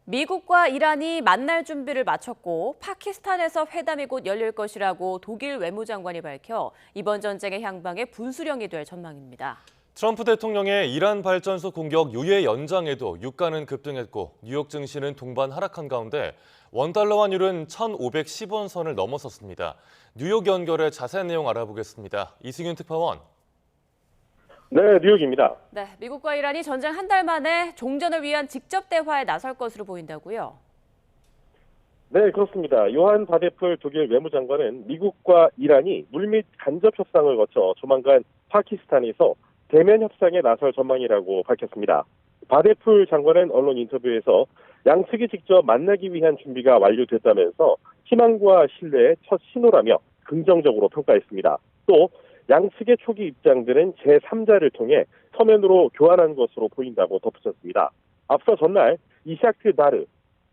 미국과 이란이 만날 준비를 마쳤고 파키스탄에서 회담이 곧 열릴 것이라고 독일 외무장관이 밝혀 이번 전쟁의 향방의 분수령이 될 전망입니다. 트럼프 대통령의 이란 발전소 공격 유예 연장에도 유가는 급등했고 뉴욕 증시는 동반 하락한 가운데 원달러 환율은 1,510원 선을 넘어섰습니다. 뉴욕 연결의 자세한 내용 알아보겠습니다. 이승윤 특파원. 네, 뉴욕입니다. 네, 미국과 이란이 전쟁 한 달 만에 종전을 위한 직접 대화에 나설 것으로 보인다고요? 네, 그렇습니다. 요한 바데풀 독일 외무장관은 미국과 이란이 물밑 간접 협상을 거쳐 조만간 파키스탄에서 대면 협상에 나설 전망이라고 밝혔습니다. 바데풀 장관은 언론 인터뷰에서 양측이 직접 만나기 위한 준비가 완료됐다면서 희망과 신뢰의 첫 신호라며 긍정적으로 평가했습니다. 또 양측의 초기 입장들은 제3자를 통해 서면으로 교환한 것으로 보인다고 덧붙였습니다. 앞서 전날 이샤크 다르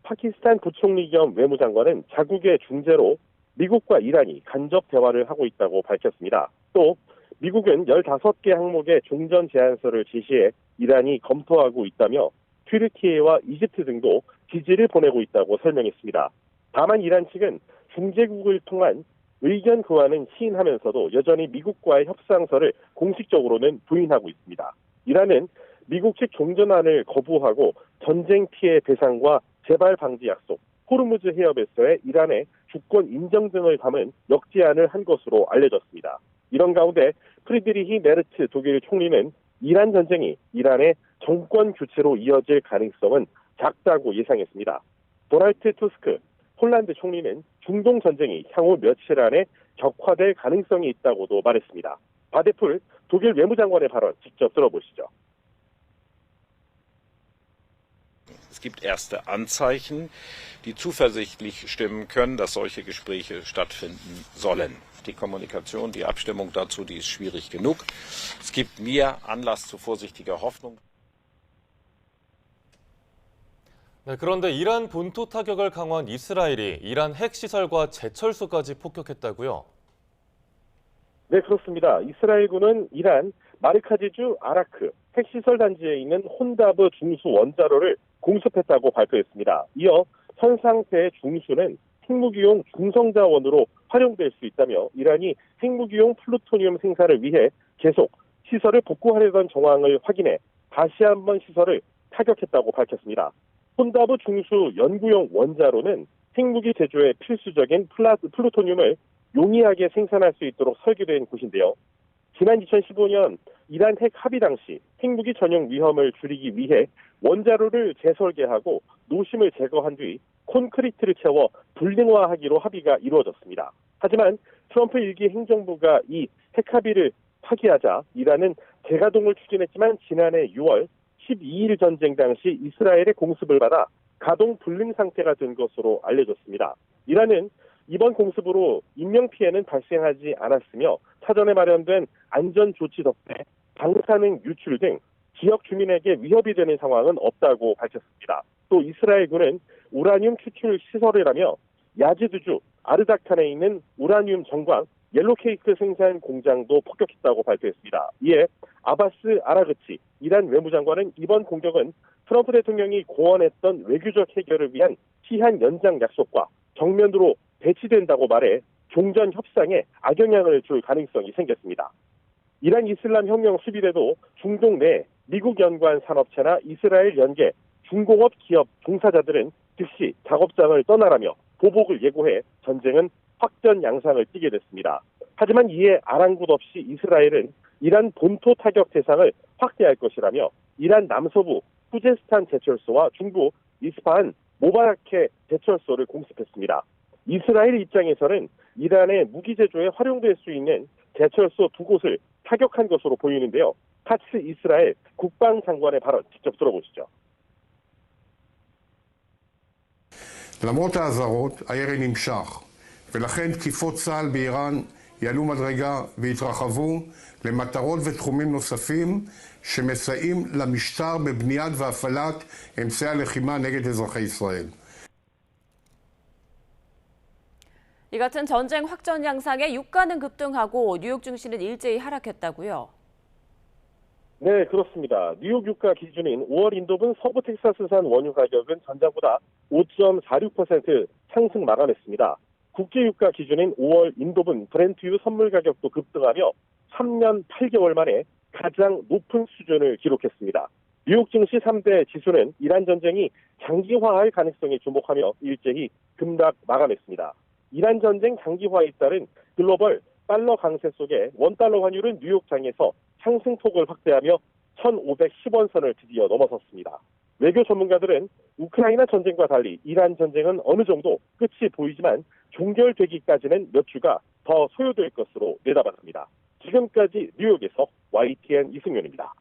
파키스탄 부총리 겸 외무장관은 자국의 중재로 미국과 이란이 간접 대화를 하고 있다고 밝혔습니다. 또 미국은 15개 항목의 종전 제안서를 제시해 이란이 검토하고 있다며 튀르키예와 이집트 등도 지지를 보내고 있다고 설명했습니다. 다만 이란 측은 중재국을 통한 의견 교환은 시인하면서도 여전히 미국과의 협상서를 공식적으로는 부인하고 있습니다. 이란은 미국 측 종전안을 거부하고 전쟁 피해 배상과 재발 방지 약속, 호르무즈 해협에서의 이란의 주권 인정 등을 담은 역제안을 한 것으로 알려졌습니다. 이런 가운데 프리드리히 메르츠 독일 총리는 이란 전쟁이 이란의 정권 교체로 이어질 가능성은 작다고 예상했습니다. 도널드 투스크 폴란드 총리는 중동 전쟁이 향후 며칠 안에 격화될 가능성이 있다고도 말했습니다. 바데풀 독일 외무장관의 발언 직접 들어보시죠. Es gibt erste Anzeichen, die zuversichtlich stimmen können, dass solche Gespräche stattfinden sollen. Die Kommunikation, die Abstimmung dazu, die ist schwierig genug. Es gibt mir Anlass zu vorsichtiger Hoffnung. 네, 그런데 이란 본토 타격을 강화한 이스라엘이 이란 핵시설과 제철소까지 폭격했다고요? 네, 그렇습니다. 이스라엘군은 이란 마르카지주 아라크 핵시설 단지에 있는 혼다브 중수 원자로를 공습했다고 발표했습니다. 이어 현 상태의 중수는 핵무기용 중성자원으로 활용될 수 있다며 이란이 핵무기용 플루토늄 생산을 위해 계속 시설을 복구하려던 정황을 확인해 다시 한번 시설을 타격했다고 밝혔습니다. 혼다브 중수 연구용 원자로는 핵무기 제조에 필수적인 플루토늄을 용이하게 생산할 수 있도록 설계된 곳인데요. 지난 2015년 이란 핵 합의 당시 핵무기 전용 위험을 줄이기 위해 원자로를 재설계하고 노심을 제거한 뒤 콘크리트를 채워 불능화하기로 합의가 이루어졌습니다. 하지만 트럼프 일기 행정부가 이 핵 합의를 파기하자 이란은 재가동을 추진했지만 지난해 6월 12일 전쟁 당시 이스라엘의 공습을 받아 가동 불능 상태가 된 것으로 알려졌습니다. 이란은 이번 공습으로 인명피해는 발생하지 않았으며 사전에 마련된 안전조치 덕분에 방사능 유출 등 지역 주민에게 위협이 되는 상황은 없다고 밝혔습니다. 또 이스라엘군은 우라늄 추출 시설이라며 야지드주 아르다칸에 있는 우라늄 정광 옐로케이크 생산 공장도 폭격했다고 발표했습니다. 이에 아바스 아라그치 이란 외무장관은 이번 공격은 트럼프 대통령이 고언했던 외교적 해결을 위한 시한 연장 약속과 정면으로 배치된다고 말해 종전 협상에 악영향을 줄 가능성이 생겼습니다. 이란 이슬람 혁명 수비대도 중동 내 미국 연관 산업체나 이스라엘 연계 중공업 기업 종사자들은 즉시 작업장을 떠나라며 보복을 예고해 전쟁은 확전 양상을 띠게 됐습니다. 하지만 이에 아랑곳 없이 이스라엘은 이란 본토 타격 대상을 확대할 것이라며 이란 남서부 후제스탄 제철소와 중부 이스파한 모바라케 제철소를 공습했습니다. 이스라엘 입장에서는 이란의 무기 제조에 활용될 수 있는 제철소 2곳을 타격한 것으로 보이는데요. 카츠 이스라엘 국방장관의 발언 직접 들어보시죠. למרות האזהרות, הירי נמשך, ולכן תקיפות צה"ל באיראן יעלו מדרגה והתרחבו למטרות ותחומים נוספים שמסייעים למשטר בבניית והפעלת אמצעי הלחימה נגד אזרחי ישראל. 이 같은 전쟁 확전 양상에 유가는 급등하고 뉴욕 증시는 일제히 하락했다고요? 네, 그렇습니다. 뉴욕 유가 기준인 5월 인도분 서부 텍사스산 원유 가격은 전장보다 5.46% 상승 마감했습니다. 국제 유가 기준인 5월 인도분 브렌트유 선물 가격도 급등하며 3년 8개월 만에 가장 높은 수준을 기록했습니다. 뉴욕 증시 3대 지수는 이란 전쟁이 장기화할 가능성에 주목하며 일제히 급락 마감했습니다. 이란 전쟁 장기화에 따른 글로벌 달러 강세 속에 원달러 환율은 뉴욕장에서 상승폭을 확대하며 1,510원 선을 드디어 넘어섰습니다. 외교 전문가들은 우크라이나 전쟁과 달리 이란 전쟁은 어느 정도 끝이 보이지만 종결되기까지는 몇 주가 더 소요될 것으로 내다봤습니다. 지금까지 뉴욕에서 YTN 이승윤입니다.